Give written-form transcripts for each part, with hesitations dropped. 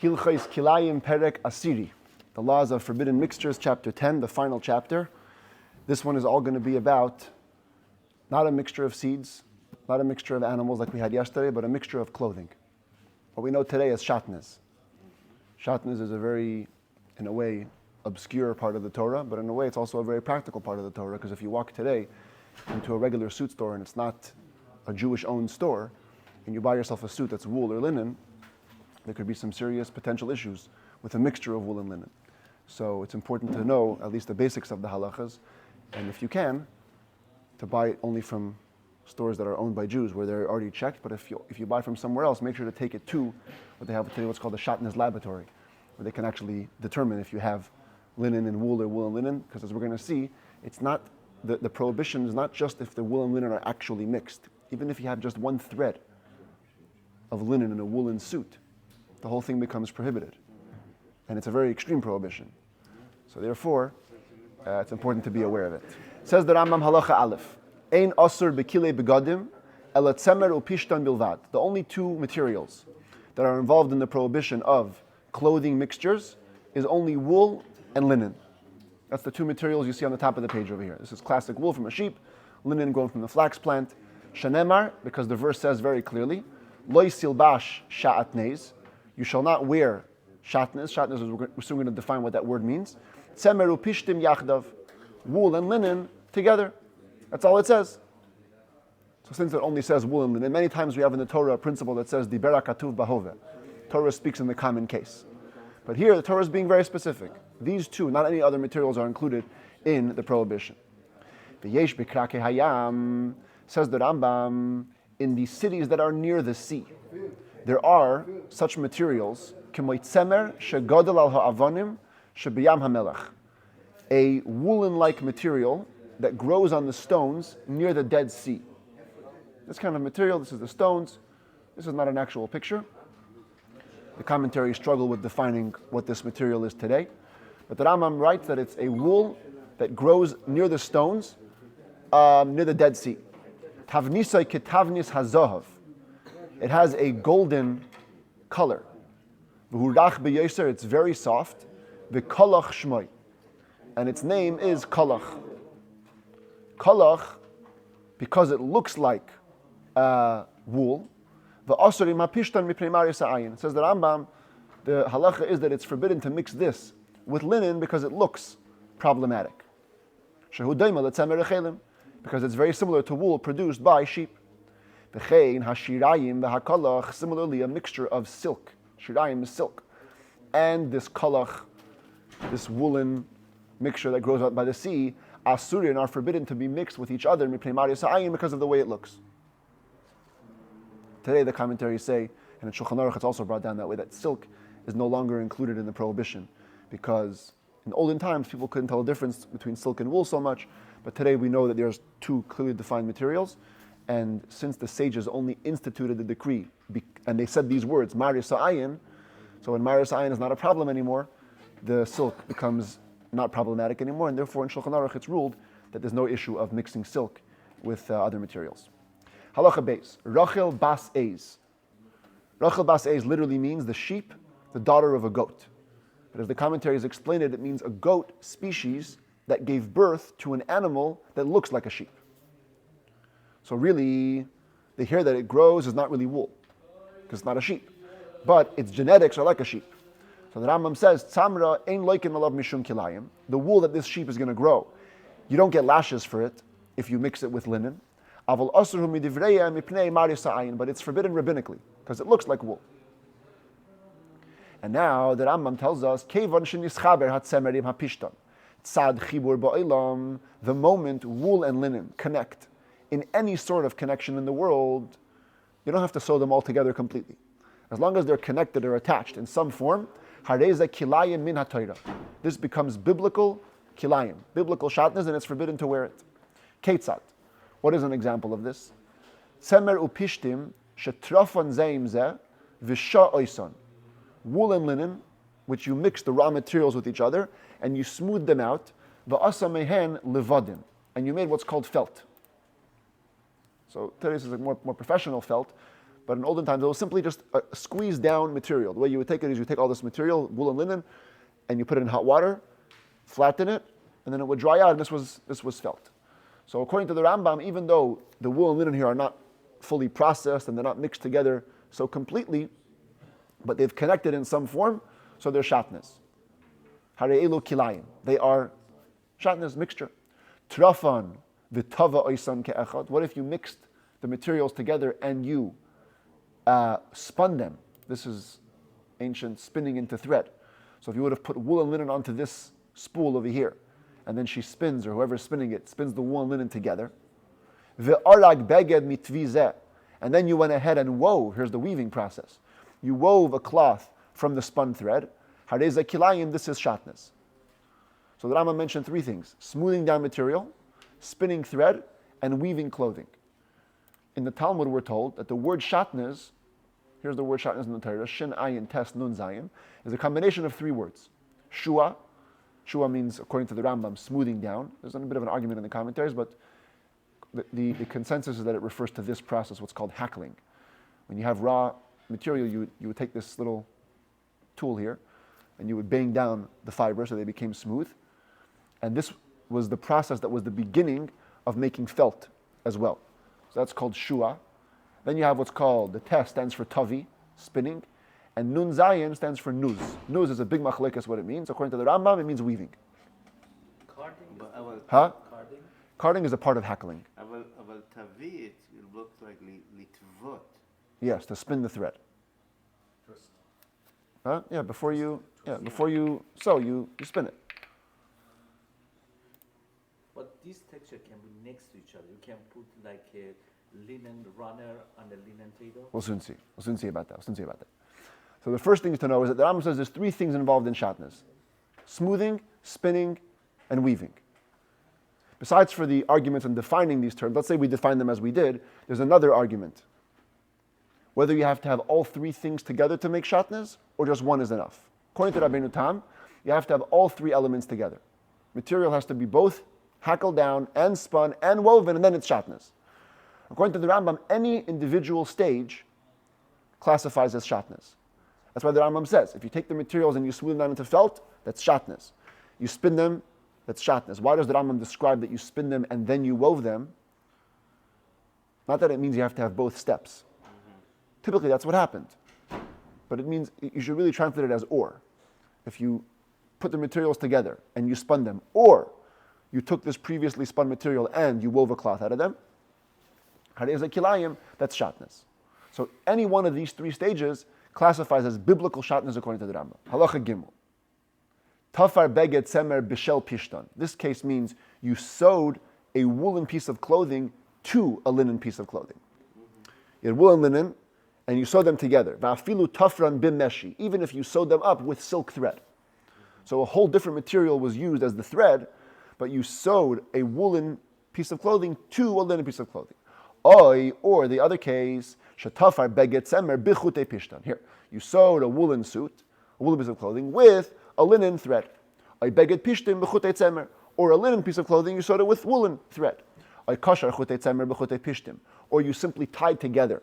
Hilchos Kilayim Perek Asiri, the laws of forbidden mixtures, chapter 10, the final chapter. This one is all going to be about not a mixture of seeds, not a mixture of animals like we had yesterday, but a mixture of clothing. What we know today as Shaatnez. Shaatnez is a very, in a way, obscure part of the Torah, but in a way it's also a very practical part of the Torah, because if you walk today into a regular suit store and it's not a Jewish-owned store, and you buy yourself a suit that's wool or linen, there could be some serious potential issues with a mixture of wool and linen. So it's important to know at least the basics of the halachas, and if you can, to buy it only from stores that are owned by Jews where they're already checked, but if you buy from somewhere else, make sure to take it to what they have today, what's called the Shaatnez laboratory, where they can actually determine if you have linen and wool or wool and linen, because as we're going to see, it's not, the prohibition is not just if the wool and linen are actually mixed. Even if you have just one thread of linen in a woolen suit, the whole thing becomes prohibited. And it's a very extreme prohibition. So therefore, it's important to be aware of it. Says the Rambam halacha aleph, ein asur bekilei begadim, ela tzemer upishtan bilvad. The only two materials that are involved in the prohibition of clothing mixtures is only wool and linen. That's the two materials you see on the top of the page over here. This is classic wool from a sheep, linen grown from the flax plant. Shanemar, because the verse says very clearly, Lo silbash Shaatnez, you shall not wear Shaatnez. Shaatnez is, we're soon going to define what that word means. Tzemeru pishtim yachdav, wool and linen together. That's all it says. So since it only says wool and linen, many times we have in the Torah a principle that says Dibera katuv bahove. Torah speaks in the common case. But here the Torah is being very specific. These two, not any other materials, are included in the prohibition. V'yesh b'krake hayam, says the Rambam, in the cities that are near the sea, there are such materials, k'moitzemer shegodel al ha'avonim shebiyam hamelach, a woolen-like material that grows on the stones near the Dead Sea. This kind of material, this is the stones. This is not an actual picture. The commentaries struggle with defining what this material is today. But the Rambam writes that it's a wool that grows near the stones, near the Dead Sea. Tavnisai ketavnis hazohav. It has a golden color. V'hurach beyoser, it's very soft. V'kolach shmoi. And its name is kolach. Kolach, because it looks like wool. It says the Rambam, the halacha is that it's forbidden to mix this with linen because it looks problematic. Because it's very similar to wool produced by sheep. Similarly, a mixture of silk. Shirayim is silk. And this kolach, this woolen mixture that grows out by the sea, asurin are forbidden to be mixed with each other because of the way it looks. Today the commentaries say, and in Shulchan Aruch it's also brought down that way, that silk is no longer included in the prohibition because in olden times people couldn't tell the difference between silk and wool so much, but today we know that there's two clearly defined materials, and since the sages only instituted the decree, and they said these words, Maris Ayin, so when Maris Ayin is not a problem anymore, the silk becomes not problematic anymore, and therefore in Shulchan Aruch it's ruled that there's no issue of mixing silk with other materials. Halacha Beis, Rachel Bas Eiz. Rachel Bas Eiz literally means the sheep, the daughter of a goat. But as the commentaries explain it, it means a goat species that gave birth to an animal that looks like a sheep. So really, the hair that it grows is not really wool, because it's not a sheep. But its genetics are like a sheep. So the Rambam says, Tzamra ein loikin alav mishum kilayim. The wool that this sheep is going to grow, you don't get lashes for it if you mix it with linen. But it's forbidden rabbinically because it looks like wool. And now the Rambam tells us, the moment wool and linen connect in any sort of connection in the world, you don't have to sew them all together completely. As long as they're connected or attached in some form, this becomes biblical kilayim, biblical Shaatnez, and it's forbidden to wear it. Ketzat. What is an example of this? Tzemer upishtim shetrafan zeim zeh v'sha oison. Wool and linen, which you mix the raw materials with each other, and you smooth them out. V'asa mehen levadim. And you made what's called felt. So today this is a more professional felt, But in olden times, it was simply just a squeezed down material. The way you would take it is you take all this material, wool and linen, and you put it in hot water, flatten it, and then it would dry out, and this was felt. So according to the Rambam, even though the wool and linen here are not fully processed and they're not mixed together so completely, but they've connected in some form, so they're Shaatnez. Hare'elu Kilayim. They are Shaatnez mixture. Trafan v'tava oisan ke'echad. What if you mixed the materials together and you spun them? This is ancient spinning into thread. So if you would have put wool and linen onto this spool over here, and then she spins, or whoever's spinning it, spins the wool and linen together. Ve'arag beged mitvizeh. And then you went ahead and wove. Here's the weaving process. You wove a cloth from the spun thread. Hareza kilayim, this is Shaatnez. So the Rambam mentioned three things: smoothing down material, spinning thread, and weaving clothing. In the Talmud, we're told that the word Shaatnez, here's the word Shaatnez in the Torah, Shin Ayin Tes Nun Zayin, is a combination of three words. Shua. Shua means, according to the Rambam, smoothing down. There's a bit of an argument in the commentaries, but the consensus is that it refers to this process, what's called hackling. When you have raw material, you would take this little tool here, and you would bang down the fibers so they became smooth. And this was the process that was the beginning of making felt as well. So that's called shua. Then you have what's called, the tes stands for tavi, spinning, and nun zayin stands for nuz. Nuz is a big machlekes what it means. According to the Rambam, it means weaving. Carding? Huh? Carding is a part of hackling. Aval tavi, it looks like litvot. Yes, to spin the thread. Huh? Yeah, before you sew, you spin it. But this texture can be next to each other. You can put like a linen runner on the linen table. We'll soon see about that. So the first thing to know is that the Rambam says there's three things involved in Shaatnez: smoothing, spinning, and weaving. Besides for the arguments in defining these terms, let's say we define them as we did, there's another argument. Whether you have to have all three things together to make Shaatnez, or just one is enough. According to Rabbeinu Tam, you have to have all three elements together. Material has to be both hackled down and spun and woven, and then it's Shaatnez. According to the Rambam, any individual stage classifies as Shaatnez. That's why the Rambam says, if you take the materials and you smooth them down into felt, that's Shaatnez. You spin them, that's Shaatnez. Why does the Rambam describe that you spin them and then you wove them? Not that it means you have to have both steps. Typically, that's what happened. But it means you should really translate it as or. If you put the materials together and you spun them, or you took this previously spun material and you wove a cloth out of them, Hareza Kilayim, that's Shaatnez. So any one of these three stages classifies as biblical Shaatnez according to the Rambam. Halacha Gimel. Tafar beged semer bishel pishtan. This case means you sewed a woolen piece of clothing to a linen piece of clothing. You had wool and linen, and you sewed them together. Va'afilu tafran bimeshi, even if you sewed them up with silk thread. So a whole different material was used as the thread, but you sewed a woolen piece of clothing to a linen piece of clothing. Or the other case, shetafar beged semer bichute pishtan. Here, you sewed a woolen suit, a woolen piece of clothing, with a linen thread. Beged pishtim bichute tzemer. Or a linen piece of clothing, you sewed it with woolen thread. Kashar chute tzemer bichute pishtim. Or you simply tied together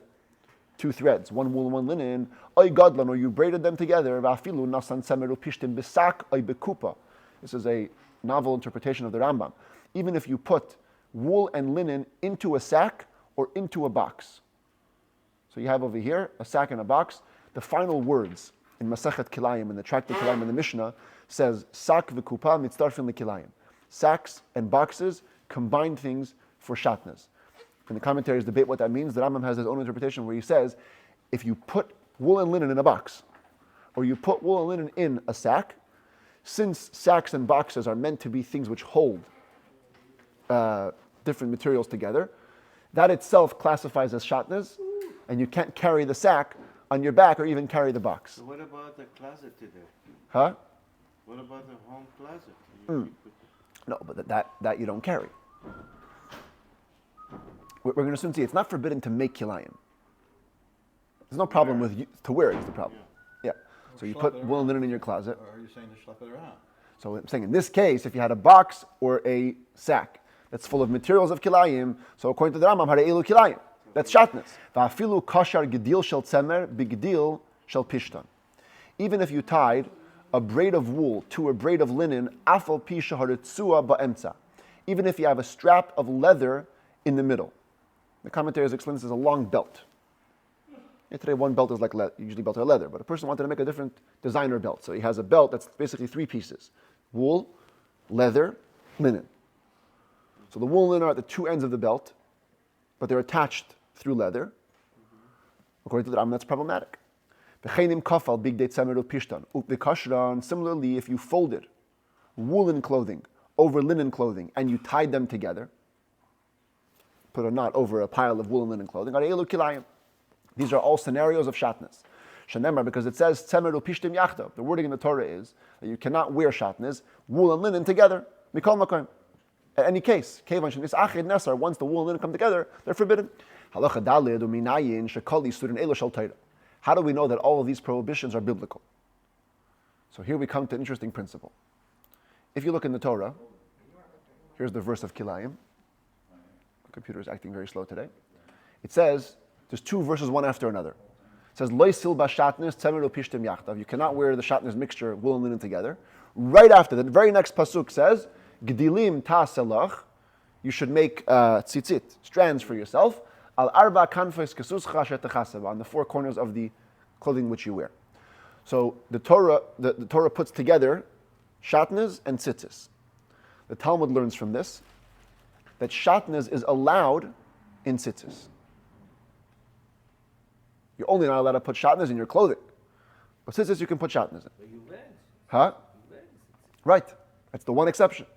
two threads, one wool and one linen, gadlan, or you braided them together, va'afilu nasan semeru pishtim bisak bekupa. This is a novel interpretation of the Rambam. Even if you put wool and linen into a sack or into a box. So you have over here a sack and a box. The final words in Masechet Kilayim, in the Tractate Kilayim in the Mishnah, says sak v'kupa mitzdarfin l'kilayim. Sacks and boxes combine things for Shaatnez. And the commentaries debate what that means. The Rambam has his own interpretation where he says, if you put wool and linen in a box, or you put wool and linen in a sack, since sacks and boxes are meant to be things which hold different materials together, that itself classifies as Shaatnez, and you can't carry the sack on your back or even carry the box. So what about the closet today? Huh? What about the home closet? No, but that you don't carry. We're going to soon see it's not forbidden to make kilayim. There's no problem with to wear it is the problem. Yeah. So you put wool and linen in your closet. Or are you saying to schlep it around? So I'm saying in this case, if you had a box or a sack that's full of materials of kilayim, so according to the Rambam, hare'elu kilayim. That's Shaatnez. Va'afilu kashar gedil shel tzemer b'gedil shel pishtan. Even if you tied a braid of wool to a braid of linen, afal pi sheharitzua ba'emtza. Even if you have a strap of leather in the middle. The commentators explain this as a long belt. Yeah, today one belt is like usually belted leather, but a person wanted to make a different designer belt. So he has a belt that's basically three pieces: wool, leather, linen. So the wool and linen are at the two ends of the belt, but they're attached through leather. According to the Rambam, that's problematic. Similarly, if you folded woolen clothing over linen clothing and you tied them together, put a knot over a pile of woolen linen clothing, Kilayim. These are all scenarios of Shaatnez. Shenemar, because it says tzemer upishtim yachta. The wording in the Torah is that you cannot wear Shaatnez, wool and linen together. Mikol makom. In any case, once the wool and linen come together, they're forbidden. How do we know that all of these prohibitions are biblical? So here we come to an interesting principle. If you look in the Torah, here's the verse of Kilayim. The computer is acting very slow today. It says, there's two verses one after another. It says, Lo sil ba Shaatnez tzemer upishtim yachtav. You cannot wear the Shaatnez mixture, wool and linen together. Right after, the very next pasuk says, Gdilim ta selach. You should make tzitzit, strands for yourself. Al arba kanfes kesuscha shetachaseva, on the four corners of the clothing which you wear. So the Torah puts together Shaatnez and tzitzis. The Talmud learns from this that Shaatnez is allowed in tzitzis. You're only not allowed to put Shaatnez in your clothing. But tzitzis you can put Shaatnez in. Huh? Right. That's the one exception.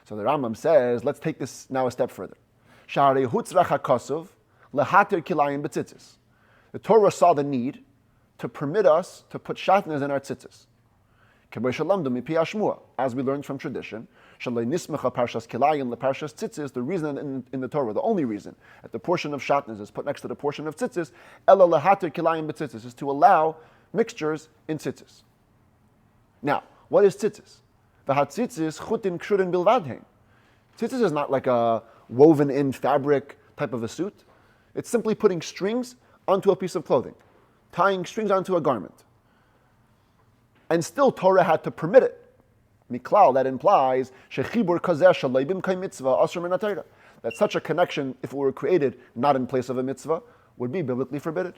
So the Rambam says, let's take this now a step further. The Torah saw the need to permit us to put Shaatnez in our tzitzis. As we learned from tradition, the reason in the Torah, the only reason that the portion of Shaatnez is put next to the portion of tzitzis, is to allow mixtures in tzitzis. Now, what is tzitzis? Tzitzis is not like a woven-in fabric type of a suit. It's simply putting strings onto a piece of clothing, tying strings onto a garment. And still Torah had to permit it. Miklal, that implies that such a connection, if it were created not in place of a mitzvah, would be biblically forbidden.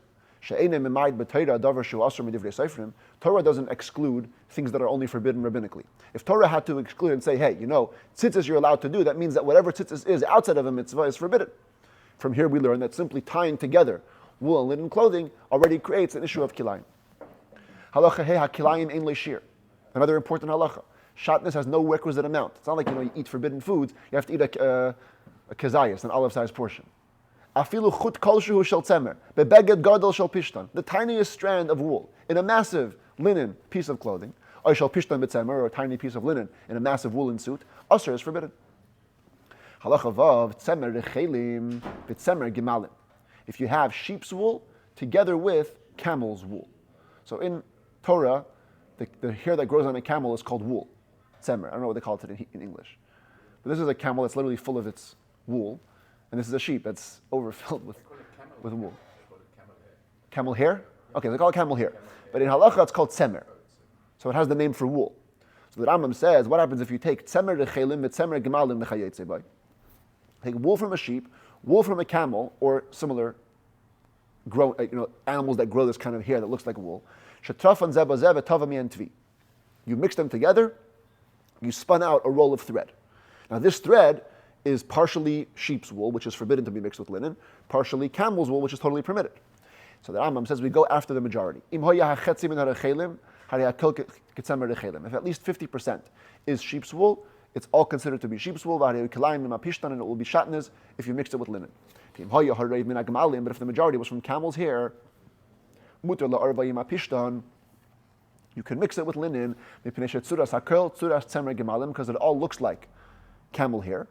Torah doesn't exclude things that are only forbidden rabbinically. If Torah had to exclude and say, hey, tzitzis you're allowed to do, that means that whatever tzitzis is outside of a mitzvah is forbidden. From here we learn that simply tying together wool and linen clothing already creates an issue of kilayim. Halacha he ha-kilayim ein leishir. Another important halacha. Shaatnez has no requisite amount. It's not like you eat forbidden foods. You have to eat a kezayis, an olive-sized portion. Afilu chut kolshu shel tzemer bebeged gadol shel pishtan. The tiniest strand of wool in a massive linen piece of clothing, or shel pishtan betzemer, or a tiny piece of linen in a massive woolen suit, asr is forbidden. Halacha vav tzemer rechelim v'tzemer gimalim. If you have sheep's wool together with camel's wool. So in Torah, the hair that grows on a camel is called wool. Tzemer. I don't know what they call it in English. But this is a camel that's literally full of its wool. And this is a sheep that's overfilled with wool. Camel hair? Okay, they call it camel hair. But in halacha, it's called tzemer. So it has the name for wool. So the Rambam says, what happens if you take tzemer rechelim with tzemer gemalim nechayetze bay? Take wool from a sheep, wool from a camel, or similar animals that grow this kind of hair that looks like wool. You mix them together, you spun out a roll of thread. Now this thread is partially sheep's wool, which is forbidden to be mixed with linen, partially camel's wool, which is totally permitted. So the Rambam says we go after the majority. If at least 50% is sheep's wool, it's all considered to be sheep's wool, and it will be Shaatnez if you mix it with linen. But if the majority was from camel's hair, you can mix it with linen because it all looks like camel hair.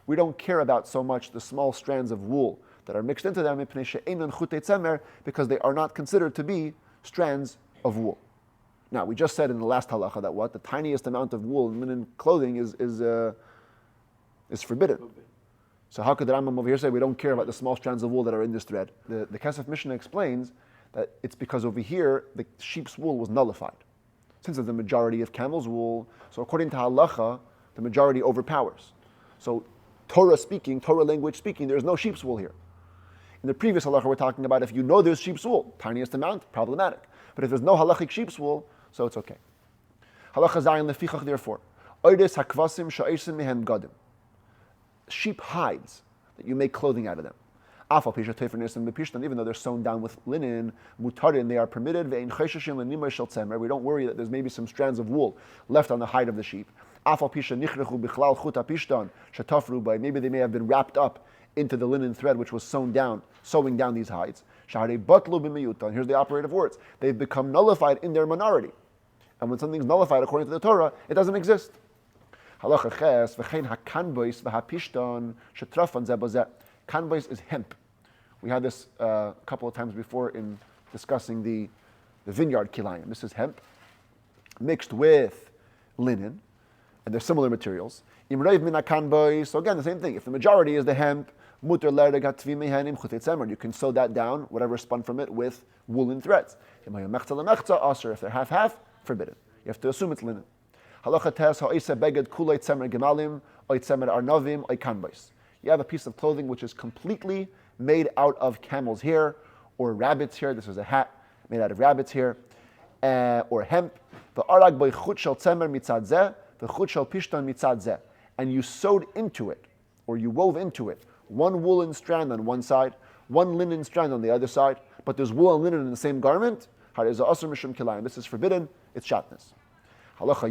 We don't care about so much the small strands of wool that are mixed into them because they are not considered to be strands of wool. Now, we just said in the last halacha that the tiniest amount of wool in linen clothing is forbidden. So how could the Rambam over here say we don't care about the small strands of wool that are in this thread? The Kesef Mishnah explains that it's because over here the sheep's wool was nullified. Since it's the majority of camel's wool, so according to halacha, the majority overpowers. So Torah language speaking, there's no sheep's wool here. In the previous halacha we're talking about if you know there's sheep's wool, tiniest amount, problematic. But if there's no halachic sheep's wool, so it's okay. Halacha zayin lefichach therefore. Oides hakvasim sha'esim mehem gadim. Sheep hides that you make clothing out of them. Even though they're sewn down with linen, mutarin, they are permitted. We don't worry that there's maybe some strands of wool left on the hide of the sheep. Maybe they may have been wrapped up into the linen thread which was sewing down these hides. And here's the operative words. They've become nullified in their minority. And when something's nullified according to the Torah, it doesn't exist. Kanbais is hemp. We had this a couple of times before in discussing the vineyard kilayim. This is hemp mixed with linen, and they're similar materials. So again, the same thing. If the majority is the hemp, you can sew that down, whatever is spun from it, with woolen threads. If they're half, forbidden. You have to assume it's linen. You have a piece of clothing which is completely made out of camel's hair or rabbit's hair. This is a hat made out of rabbit's hair, or hemp. And you sewed into it, or you wove into it, one woolen strand on one side, one linen strand on the other side, but there's wool and linen in the same garment. This is forbidden, it's Shaatnez. If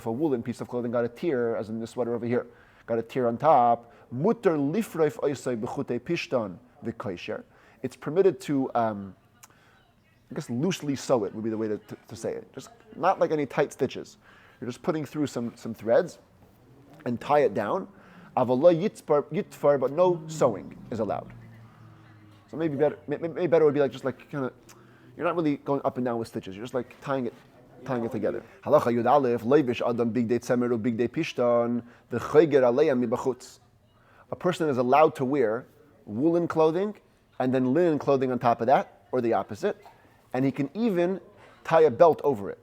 a woolen piece of clothing got a tear, as in this sweater over here, got a tear on top, it's permitted to, loosely sew it would be the way to say it. Just not like any tight stitches. You're just putting through some threads and tie it down. But no sewing is allowed. So maybe better would be you're not really going up and down with stitches. You're just like tying it together. Halacha Yud Aleph, leivish adam big day tzemer or big day pishton, the chayger aleya mibachutz. A person is allowed to wear woolen clothing and then linen clothing on top of that, or the opposite, and he can even tie a belt over it.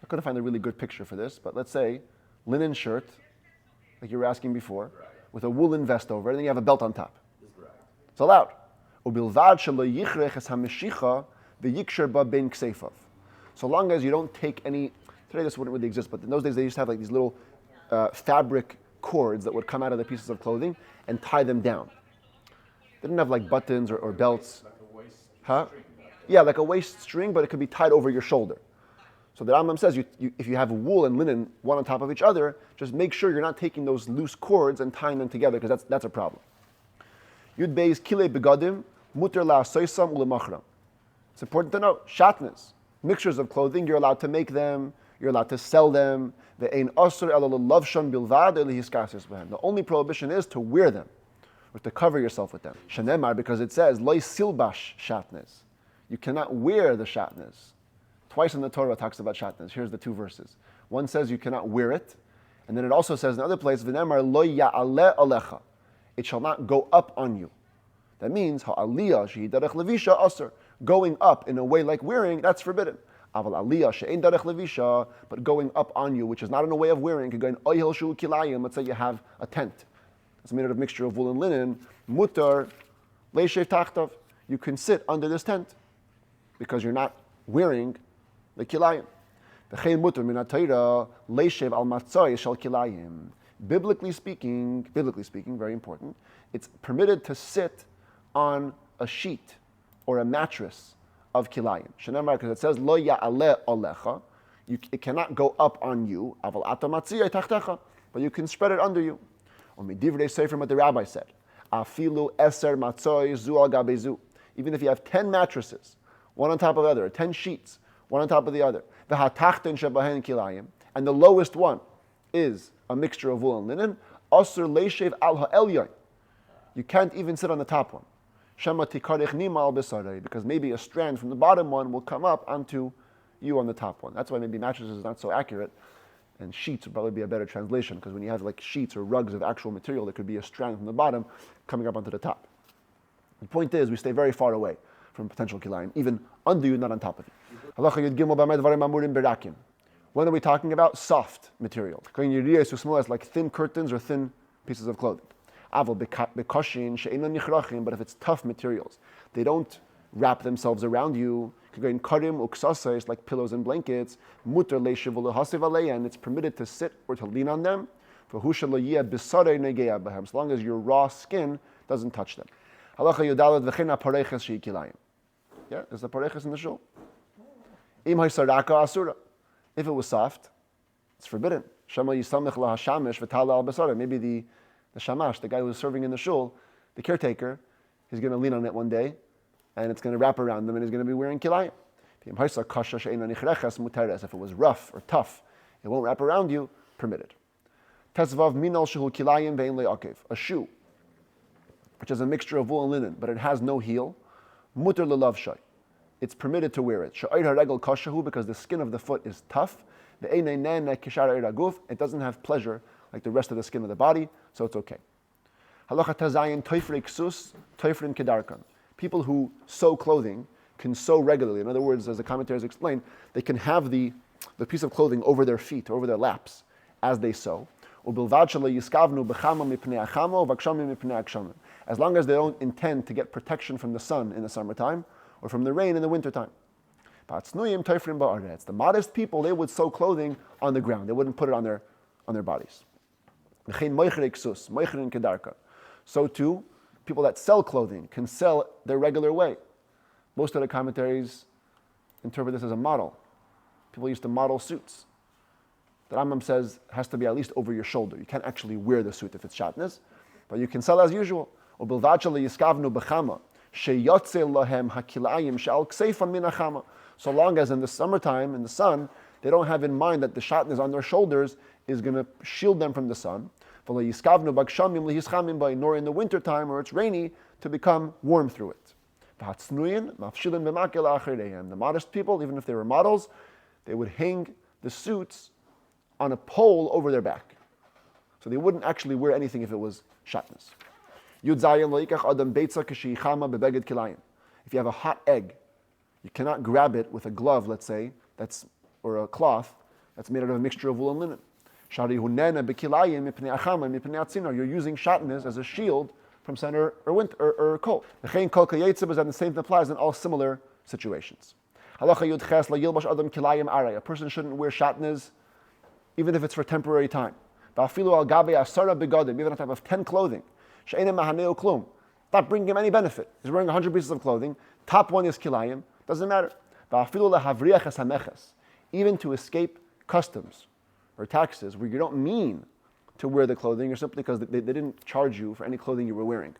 I couldn't find a really good picture for this, but let's say linen shirt, like you were asking before, with a woolen vest over it, and then you have a belt on top. It's allowed. So long as you don't take any, today this wouldn't really exist, but in those days they used to have like these little fabric cords that would come out of the pieces of clothing and tie them down. They didn't have like buttons or belts. Like a waist string. Yeah, like a waist string, but it could be tied over your shoulder. So the Rambam says if you have wool and linen one on top of each other, just make sure you're not taking those loose cords and tying them together, because that's a problem. Yud Beis Kilei Begadim Muter La Soisam Ulemachram. It's important to know, Shaatnez, mixtures of clothing, you're allowed to make them, you're allowed to sell them. The only prohibition is to wear them, or to cover yourself with them. Shenemar, because it says, Loi silbash Shaatnez. You cannot wear the Shaatnez. Twice in the Torah it talks about Shaatnez. Here's the two verses. One says you cannot wear it, and then it also says in another place, V'nemar lo ya'aleh alecha. It shall not go up on you. That means, ha'aliyah shehi derech levisha aser. Going up in a way like wearing, that's forbidden. Aval aliyah she'ein derech levisha, but going up on you, which is not in a way of wearing, could go in oyhel shu kilayim. Let's say you have a tent. It's made out of a mixture of wool and linen. Mutar leishev tachtav. You can sit under this tent because you're not wearing the kilayim. V'chein mutar min ha'Torah leishev al matzoi shel kilayim. Biblically speaking, very important, it's permitted to sit on a sheet or a mattress of kilayim. Shenemar, because it says lo ya'aleh olecha, it cannot go up on you. Aval ata matziyah tachtecha, but you can spread it under you. Or midivrei sefer, what the rabbi said, afilu eser matzoy zu al gabe zu. Even if you have 10 mattresses, one on top of the other, 10 sheets, one on top of the other, v'hatachten shebahen kilayim, and the lowest one is a mixture of wool and linen, asur leishev al ha'elyon. You can't even sit on the top one. Shema tikarech nima al besarei, because maybe a strand from the bottom one will come up onto you on the top one. That's why maybe mattresses is not so accurate. And sheets would probably be a better translation, because when you have like sheets or rugs of actual material, there could be a strand from the bottom coming up onto the top. The point is, we stay very far away from potential kilayim, even under you, not on top of you. Halacha Yud Gimel B'Amay Dvarim Amurim Berakim. When are we talking about? Soft material. Going Yiriyah so small as like thin curtains or thin pieces of clothing. Aval Bekoshin She'enon Nichrachim, but if it's tough materials, they don't wrap themselves around you. Going Karim Uksasa, like pillows and blankets. Mutter Leishiv Ulehasiv Aleya, and it's permitted to sit or to lean on them. For Husha Loyeh Bisarei Negeya B'hem, as long as your raw skin doesn't touch them. Halacha Yudalad V'chena Pareches She'i Kilayim. Yeah, is the pareches in the shul? Im Haisaraka Asura. If it was soft, it's forbidden. Shama Yisamech La Hashamish V'Tala Al Basara. Maybe the shamash, the guy who's serving in the shul, the caretaker, he's going to lean on it one day, and it's going to wrap around them, and he's going to be wearing kilayim. If it was rough or tough, it won't wrap around you, permitted. Tesvav minal shehu kilayim ve'in le'akev. A shoe, which is a mixture of wool and linen, but it has no heel, muter lelav shay. It's permitted to wear it. Sha'ir haregel kashahu, because the skin of the foot is tough. It doesn't have pleasure like the rest of the skin of the body, so it's okay. Halacha tazayin toifrei ksus, toifrin kedarkan. People who sew clothing can sew regularly. In other words, as the commentators explain, they can have the piece of clothing over their feet, over their laps, as they sew. As long as they don't intend to get protection from the sun in the summertime or from the rain in the wintertime. It's the modest people, they would sew clothing on the ground. They wouldn't put it on their bodies. So too, people that sell clothing can sell their regular way. Most of the commentaries interpret this as a model. People used to model suits. The Rambam says it has to be at least over your shoulder. You can't actually wear the suit if it's Shaatnez, but you can sell as usual. So long as in the summertime, in the sun, they don't have in mind that the Shaatnez on their shoulders is going to shield them from the sun. Nor in the wintertime, or it's rainy, to become warm through it. The modest people, even if they were models, they would hang the suits on a pole over their back. So they wouldn't actually wear anything if it was Shaatnez. If you have a hot egg, you cannot grab it with a glove, let's say, or a cloth that's made out of a mixture of wool and linen. You're using Shaatnez as a shield from sun or winter or cold. And the same applies in all similar situations. A person shouldn't wear Shaatnez even if it's for temporary time. Even on top of 10 clothing. Not bringing him any benefit. He's wearing 100 pieces of clothing. Top one is Kilayim. Doesn't matter. Even to escape customs or taxes where you don't mean to wear the clothing, or simply because they didn't charge you for any clothing you were wearing,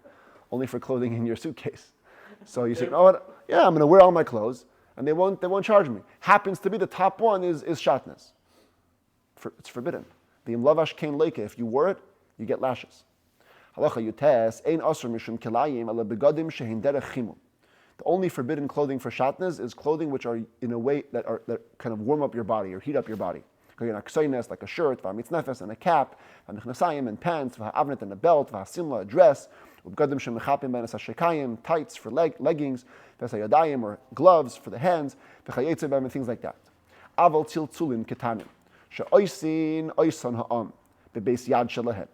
only for clothing in your suitcase. So you say, oh, what? Yeah, I'm going to wear all my clothes, and they won't charge me. Happens to be the top one is Shaatnez. It's forbidden. The imlavash kain leike, if you wore it, you get lashes. Halacha yutes ein asur mishum kilayim ala begadim shehin derech chimum. The only forbidden clothing for Shaatnez is clothing which are in a way that kind of warm up your body or heat up your body. Like a shirt, v'mitznefes, and a cap, v'nichnasayim, and pants, v'ha'avnet, and a belt, v'hasimla, a dress, v'begadim shemechapim ben esashekayim, tights for leggings, v'esayadayim, or gloves for the hands, v'chayetze b'em, and things like that. Aval tziltzulin ketanim, she'oisin oisan ha'am, bebeis yad shelahen.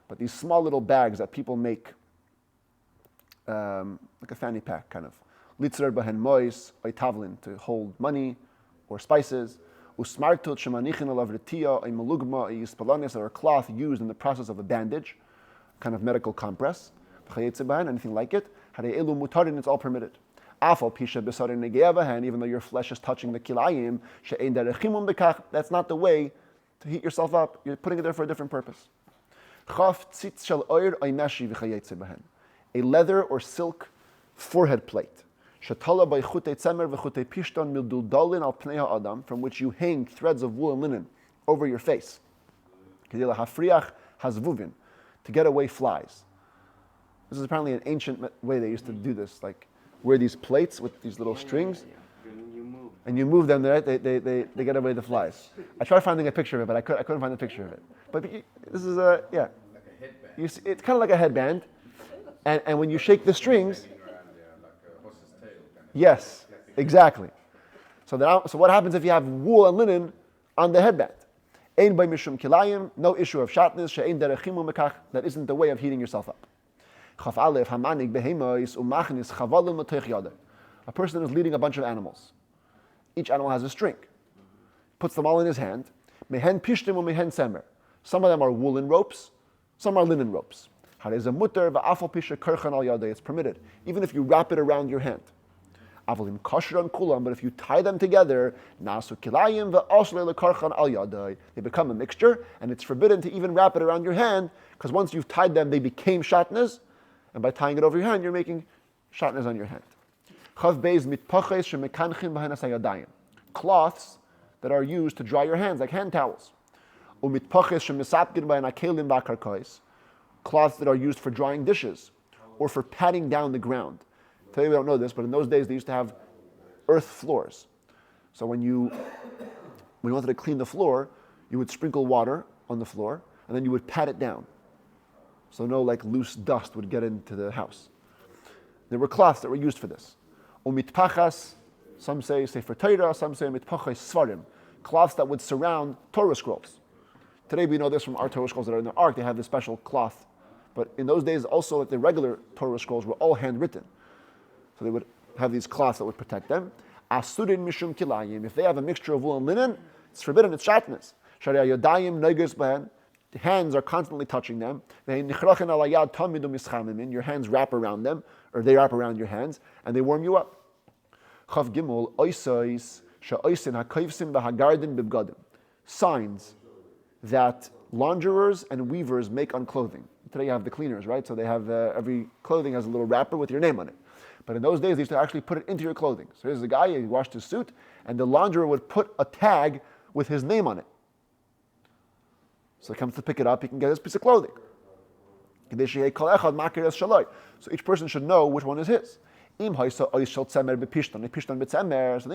But these small little bags that people make, like a fanny pack kind of, litzrer behen mois, oitavlin, to hold money or spices, usmartut shemanichin alav retiya, a malugma, a yispalanes, or a cloth used in the process of a bandage, kind of medical compress, anything like it, elu mutarin, it's all permitted. Afal pisha besarin negeavahan, even though your flesh is touching the kilayim, she'ein derechimum bekach, that's not the way to heat yourself up. You're putting it there for a different purpose. Chaf tzitz shel oir oymeshi v'chayetze behen, a leather or silk forehead plate. Shatala by chutei tzemer v'chutei pishton mildudalin al pnei ha'adam, from which you hang threads of wool and linen over your face. Kedila hafriach hazvuvin, to get away flies. This is apparently an ancient way they used to do this, like wear these plates with these little strings. When you move and you move them, they get away the flies. I tried finding a picture of it, but I couldn't find a picture of it. But this is yeah. Like a headband. You see, it's kind of like a headband, and when you shake the strings, Hanging around there like a horse's tail. Kind of yes, exactly. So what happens if you have wool and linen on the headband? Ein by mishum kilayim, no issue of Shaatnez, she'ein derechimu mekach, that isn't the way of heating yourself up. Chaf alef hamanig behemois umachnis chavalim l'toich yada. A person is leading a bunch of animals. Each animal has a string. Puts them all in his hand. Mehen pishtim or mehen semer. Some of them are woolen ropes, some are linen ropes. It's permitted, even if you wrap it around your hand. But if you tie them together, they become a mixture, and it's forbidden to even wrap it around your hand, because once you've tied them, they became Shaatnez, and by tying it over your hand, you're making Shaatnez on your hand. Cloths that are used to dry your hands, like hand towels. Cloths that are used for drying dishes, or for patting down the ground. Today we don't know this, but in those days they used to have earth floors. So when you wanted to clean the floor, you would sprinkle water on the floor, and then you would pat it down. So no loose dust would get into the house. There were cloths that were used for this. Umitpachas, some say Sefer Torah, some say mitpachas svarim, cloths that would surround Torah scrolls. Today we know this from our Torah scrolls that are in the Ark, they have this special cloth. But in those days also the regular Torah scrolls were all handwritten. So they would have these cloths that would protect them. Asurin mishum kilayim. If they have a mixture of wool and linen, it's forbidden, it's Shaatnez. Sharia yodayim negus behen. The hands are constantly touching them. Your hands wrap around them, or they wrap around your hands, and they warm you up. Chav gimel oisois sha'oisin hakayvsim b'hagarden b'bgadim. Signs that launderers and weavers make on clothing. Today you have the cleaners, right? So they have, every clothing has a little wrapper with your name on it. But in those days, they used to actually put it into your clothing. So here's a guy, he washed his suit, and the launderer would put a tag with his name on it. So he comes to pick it up, he can get his piece of clothing. So each person should know which one is his. So think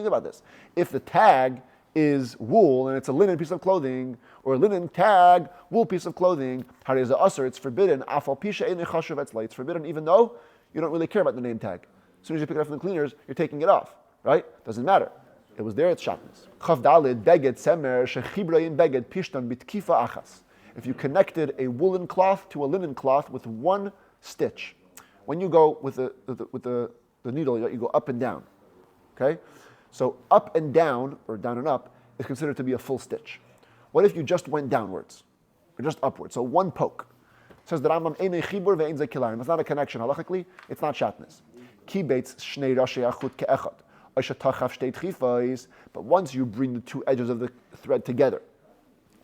about this. If the tag is wool and it's a linen piece of clothing, or a linen tag, wool piece of clothing, it's forbidden. It's forbidden even though you don't really care about the name tag. As soon as you pick it up from the cleaners, you're taking it off, right? Doesn't matter. It was there, it's Shaatnez. If you connected a woolen cloth to a linen cloth with one stitch, when you go with the needle, you go up and down, okay? So up and down, or down and up, is considered to be a full stitch. What if you just went downwards, or just upwards? So one poke. It says that Rambam einei chibur ve'ein ze kilayim. It's not a connection halachically. It's not Shaatnez. Ki beitz shnei rashi achut ke'echad. Oishatachaf shtei tchifais. But once you bring the two edges of the thread together,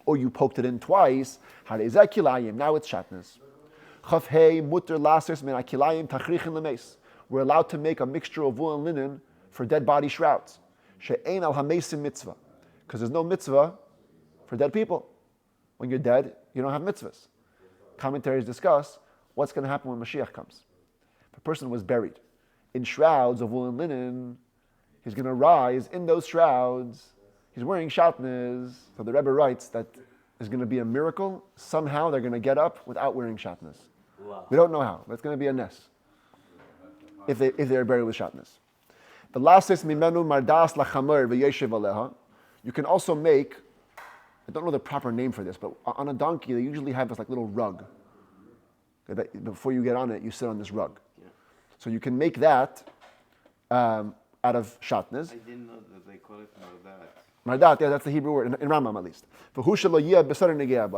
or you poked it in twice, harei ze kilayim. Now it's Shaatnez. Chaf hei muter lasis min akilayim tachrichin lemeis. We're allowed to make a mixture of wool and linen for dead body shrouds. She'ein al hamesim mitzvah. Because there's no mitzvah for dead people. When you're dead, you don't have mitzvahs. Commentaries discuss what's going to happen when Mashiach comes. If a person was buried in shrouds of wool and linen, he's going to rise in those shrouds. He's wearing Shaatnez. So the Rebbe writes that there's going to be a miracle. Somehow they're going to get up without wearing Shaatnez. Wow. We don't know how, but it's going to be a ness if they're buried with Shaatnez. The last is mimenu mardas lachamer v'yeshev aleha. You can also make, I don't know the proper name for this, but on a donkey they usually have this little rug. Before you get on it, you sit on this rug. Yeah. So you can make that out of Shaatnez. I didn't know that they call it mardat. Mardat, yeah, that's the Hebrew word, in Rambam at least.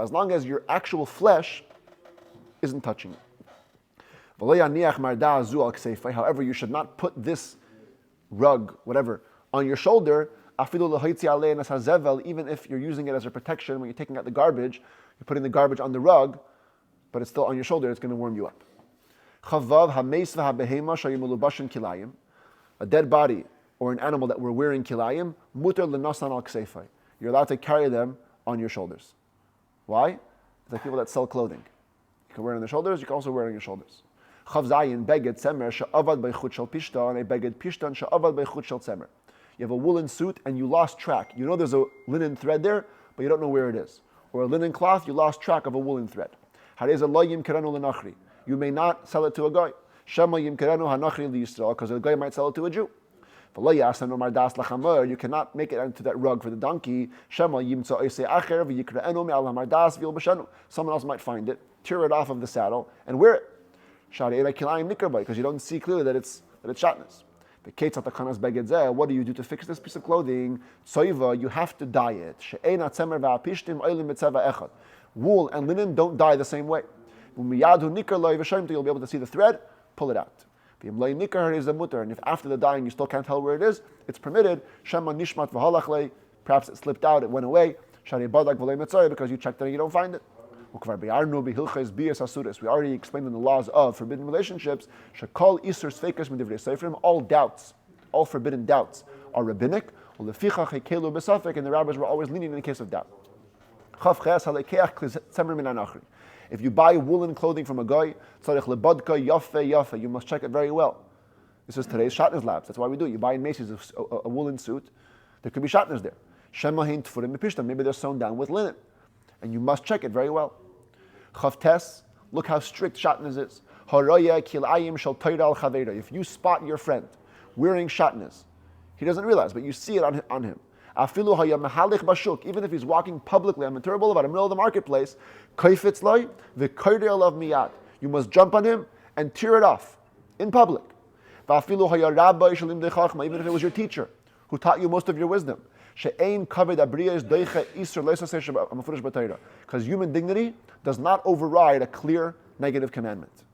As long as your actual flesh isn't touching it. However, you should not put this rug, whatever, on your shoulder, even if you're using it as a protection when you're taking out the garbage, you're putting the garbage on the rug, but it's still on your shoulder, it's going to warm you up. A dead body or an animal that we're wearing kilayim, you're allowed to carry them on your shoulders. Why? It's like people that sell clothing. You can wear it on their shoulders, you can also wear it on your shoulders. You have a woolen suit and you lost track. You know there's a linen thread there, but you don't know where it is. Or a linen cloth, you lost track of a woolen thread. You may not sell it to a guy. Because a guy might sell it to a Jew. You cannot make it into that rug for the donkey. Someone else might find it, tear it off of the saddle, and wear it. Because you don't see clearly that it's Shaatnez. What do you do to fix this piece of clothing? You have to dye it. Wool and linen don't dye the same way. You'll be able to see the thread, pull it out. And if after the dyeing you still can't tell where it is, it's permitted. Perhaps it slipped out, it went away. Because you checked it and you don't find it. We already explained in the laws of forbidden relationships. All doubts, all forbidden doubts are rabbinic. And the rabbis were always lenient in the case of doubt. If you buy woolen clothing from a guy, you must check it very well. This is today's Shaatnez labs. That's why we do it. You buy in Macy's a woolen suit, there could be Shaatnez there. Maybe they're sewn down with linen. And you must check it very well. Chavtes, look how strict Shaatnez is. If you spot your friend wearing Shaatnez, he doesn't realize, but you see it on him. Even if he's walking publicly, I'm in the middle of the marketplace, you must jump on him and tear it off in public. Even if it was your teacher who taught you most of your wisdom. Because human dignity does not override a clear negative commandment.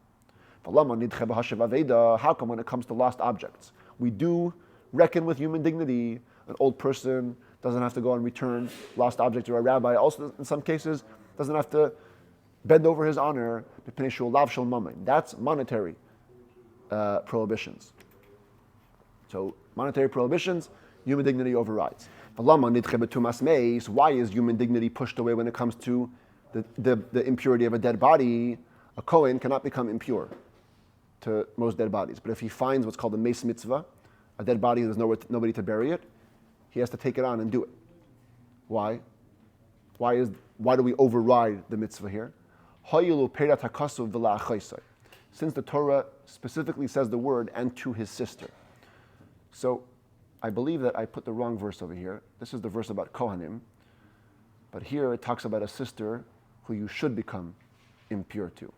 How come when it comes to lost objects, we do reckon with human dignity? An old person doesn't have to go and return lost objects to a rabbi. Also, in some cases, doesn't have to bend over his honor. That's monetary prohibitions. So monetary prohibitions, human dignity overrides. Why is human dignity pushed away when it comes to the impurity of a dead body? A Kohen cannot become impure to most dead bodies. But if he finds what's called a meis mitzvah, a dead body, there's nobody to bury it, he has to take it on and do it. Why? Why do we override the mitzvah here? Since the Torah specifically says the word "and to his sister." So I believe that I put the wrong verse over here. This is the verse about Kohanim. But here it talks about a sister who you should become impure to.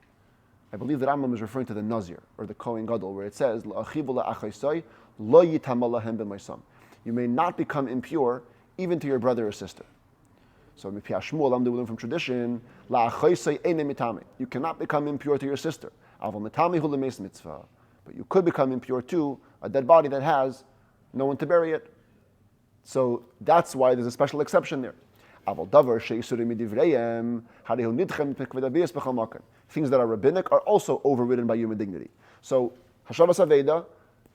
I believe that Rambam is referring to the Nazir, or the Kohen Gadol, where it says, you may not become impure even to your brother or sister. So I'm from tradition, you cannot become impure to your sister. But you could become impure to a dead body that has no one to bury it. So that's why there's a special exception there. Things that are rabbinic are also overridden by human dignity. So Hashavas Aveda,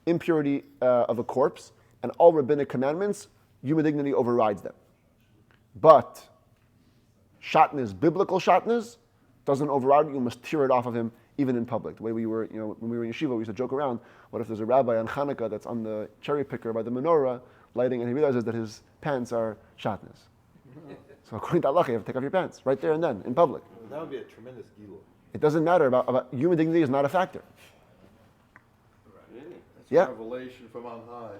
impurity of a corpse, and all rabbinic commandments, human dignity overrides them. But Shaatnez, biblical Shaatnez, doesn't override it. You must tear it off of him even in public. The way we were, when we were in yeshiva, we used to joke around. What if there's a rabbi on Hanukkah that's on the cherry picker by the menorah, lighting, and he realizes that his pants are Shaatnez? So according to Allah, you have to take off your pants right there and then in public. That would be a tremendous gilui. It doesn't matter about human dignity is not a factor. Really? That's Yeah. revelation from on high.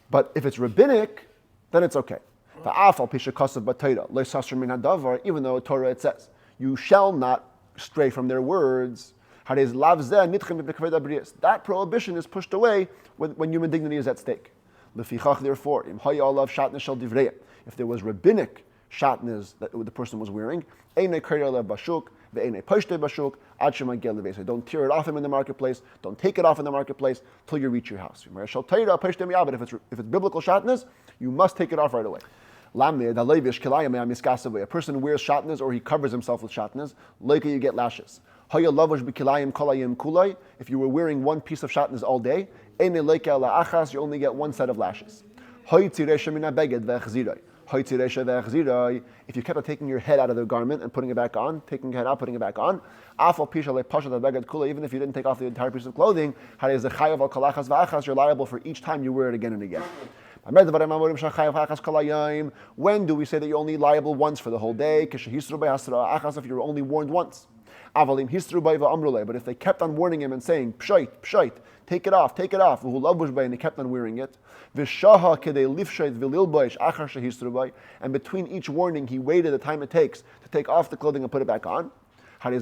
But if it's rabbinic, then it's okay. Even though Torah it says, you shall not stray from their words. That prohibition is pushed away when human dignity is at stake. Therefore, if there was rabbinic Shaatnez that the person was wearing, don't tear it off him in the marketplace, don't take it off in the marketplace till you reach your house. But if it's biblical Shaatnez, you must take it off right away. A person wears Shaatnez or he covers himself with Shaatnez, you get lashes. If you were wearing one piece of Shaatnez all day, you only get one set of lashes. If you kept on taking your head out of the garment and putting it back on, taking your head out, putting it back on, even if you didn't take off the entire piece of clothing, you're liable for each time you wear it again and again. When do we say that you're only liable once for the whole day? If you're only warned once. But if they kept on warning him and saying, pshait, pshait, take it off, and he kept on wearing it, and between each warning he waited the time it takes to take off the clothing and put it back on, you're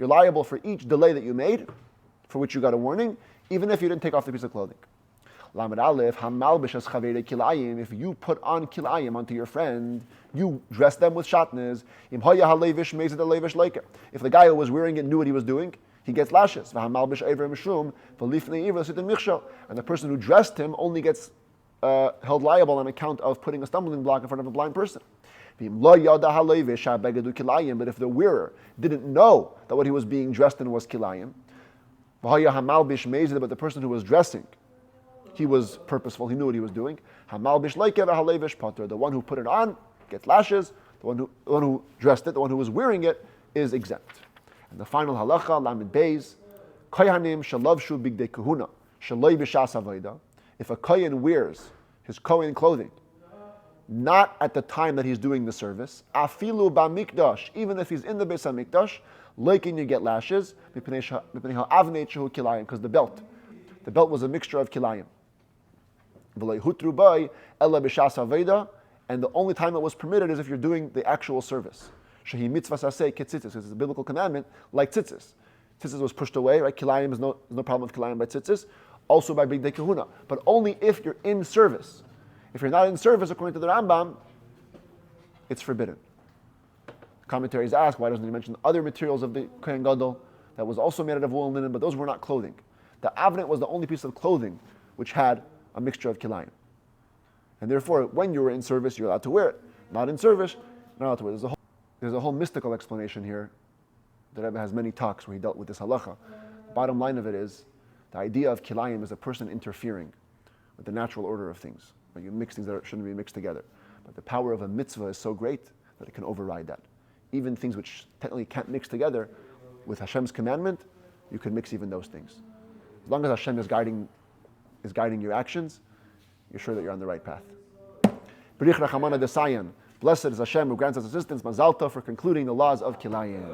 liable for each delay that you made, for which you got a warning, even if you didn't take off the piece of clothing. If you put on Kilayim onto your friend, you dress them with Shaatnez. If the guy who was wearing it knew what he was doing, he gets lashes. And the person who dressed him only gets held liable on account of putting a stumbling block in front of a blind person. But if the wearer didn't know that what he was being dressed in was Kilayim, but the person who was dressing, he was purposeful, he knew what he was doing. The one who put it on gets lashes, the one who dressed it, the one who was wearing it, is exempt. And the final halacha, Lamed Beis, Kohanim shalavshu bigdei kahuna, shaloi b'shas avoda. If a kohen wears his kohen clothing, not at the time that he's doing the service, afilu b'mikdash, even if he's in the Beis HaMikdash, leikin you get lashes, because the belt was a mixture of kilayim. And the only time it was permitted is if you're doing the actual service. Shehi mitzvah saseh ketzitzis, it's a biblical commandment, like tzitzis. Tzitzis was pushed away, right? Kilayim is no problem with kilayim by tzitzis, also by bigdei kahuna. But only if you're in service. If you're not in service, according to the Rambam, it's forbidden. Commentaries ask, why doesn't he mention other materials of the Kohen Gadol that was also made out of wool and linen, but those were not clothing. The avnet was the only piece of clothing which had a mixture of kilayim. And therefore, when you were in service, you're allowed to wear it. Not in service, not allowed to wear it. There's a whole mystical explanation here. The Rebbe has many talks where he dealt with this halacha. Bottom line of it is, the idea of kilayim is a person interfering with the natural order of things. Right? You mix things that shouldn't be mixed together. But the power of a mitzvah is so great that it can override that. Even things which technically can't mix together, with Hashem's commandment, you can mix even those things. As long as Hashem is guiding your actions, you're sure that you're on the right path. Blessed is Hashem who grants us assistance. Mazal tov for concluding the laws of Kilayim.